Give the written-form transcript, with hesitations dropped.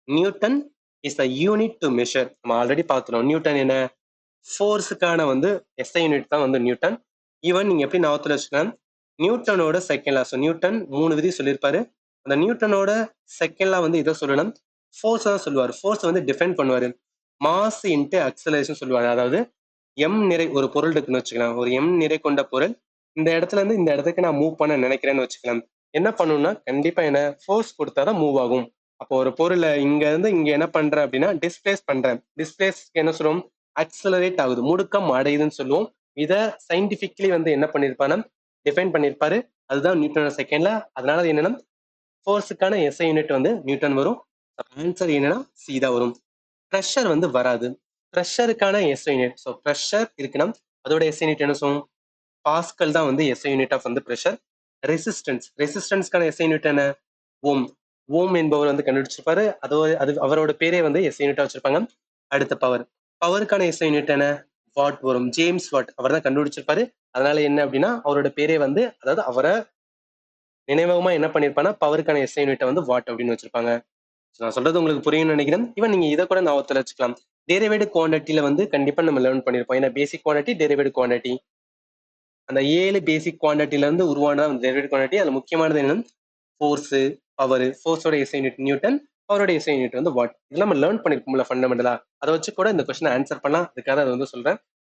Newton is the unit to measure. நம்ம already பார்த்துட்டோம். Newton என்ன? ஃபோர்ஸுக்கான வந்து எஸ்ஐ யூனிட் தான் வந்து நியூட்டன். ஈவன் நீங்க எப்படி ஞாபகத்துல வச்சுக்கலாம், நியூட்டனோட செகண்ட் லா. ஸோ நியூட்டன் 3 விதி சொல்லியிருப்பாரு. அந்த நியூட்டனோட செகண்ட் லா வந்து இதை சொல்லணும், ஃபோர்ஸ் தான் சொல்லுவார். ஃபோர்ஸ் வந்து டிஃபைன் பண்ணுவாரு. மாஸ் இன்ட்டு அக்சலரேஷன் சொல்லுவாரு. அதாவது எம் நிறை ஒரு பொருள் இருக்குன்னு வச்சுக்கலாம். ஒரு எம் நிறை கொண்ட பொருள் இந்த இடத்துல இருந்து இந்த இடத்துக்கு நான் மூவ் பண்ண நினைக்கிறேன்னு வச்சுக்கலாம். என்ன பண்ணணும்னா கண்டிப்பா என்ன ஃபோர்ஸ் கொடுத்தாதான் மூவ் ஆகும். அப்போ ஒரு பொருளை இங்க இருந்து இங்க என்ன பண்றேன் அப்படின்னா டிஸ்பிளேஸ் பண்றேன். டிஸ்பிளேஸ் என்ன சொல்லுவோம்? அக்சலரேட் ஆகுது, முடுக்கம் அடையுதுன்னு சொல்லுவோம். இதை சயின்டிபிக்லி வந்து என்ன பண்ணிருப்பானா டிஃபைன் பண்ணிருப்பாரு. அதுதான் நியூட்டனோட செகண்ட்ல. அதனால அது என்னன்னா ஃபோர்ஸுக்கான எஸ்ஐ யூனிட் வந்து நியூட்டன் வரும். ஆன்சர் என்னன்னா சி தான் வரும். ப்ரெஷர் வந்து வராது. ப்ரெஷருக்கான எஸ்ஐ யூனிட். ஸோ ப்ரெஷர் இருக்குன்னா அதோட எஸ்ஐ யூனிட் என்ன சொல்லுவோம்? பாஸ்கல் தான் வந்து எஸ்ஐ யூனிட் ஆஃப் வந்து ப்ரெஷர். ரெசிஸ்டன்ஸ், ரெசிஸ்டன்ஸ்க்கான எஸ்ஐ யூனிட் என்ன? ஓம். ஓம் என்பவர் வந்து கண்டுபிடிச்சிருப்பாரு. அது அவரோட பேரே வந்து எஸ்ஐ யூனிட்டா வச்சிருப்பாங்க. அடுத்த பவர், பவருக்கான எஸ்ஐ யூனிட் என்ன? வாட் வரும். ஜேம்ஸ் வாட் அவர் தான் கண்டுபிடிச்சிருப்பாரு. அதனால என்ன அப்படின்னா அவரோட பேரே வந்து, அதாவது அவரை நினைவகமா என்ன பண்ணிருப்பாங்கன்னா பவருக்கான எஸ்ஐ யூனிட் வந்து வாட் அப்படின்னு வச்சிருப்பாங்க. நான் சொல்றது உங்களுக்கு புரியும்னு நினைக்கிறேன். ஈவன் நீங்க இதை கூட ஞாபகத்துல வச்சுக்கலாம். டெரிவேட் குவான்டிட்டியில வந்து கண்டிப்பா நம்ம லேர்ன் பண்ணிருப்போம். ஏன்னா பேசிக் குவான்டிட்டி, டெரிவேட் குவான்டிட்டி, அந்த 7 பேசிக் குவான்டிட்டில இருந்து உருவான டெரிவேட் குவான்டிட்டி. அதுல முக்கியமானது என்னன்னா ஃபோர்ஸ், பவர். ஃபோர்ஸோட எஸ்ஐ யூனிட் நியூட்டன், பவரோட எஸ்ஐ யூனிட் வந்து வாட். இதெல்லாம் நம்ம லேர்ன் பண்ணிருப்போம்ல ஃபண்டமெண்டலா. அதை வச்சு கூட இந்த கொஸ்டின் ஆன்சர் பண்ணலாம். அதுக்காக அதை வந்து சொல்றேன்.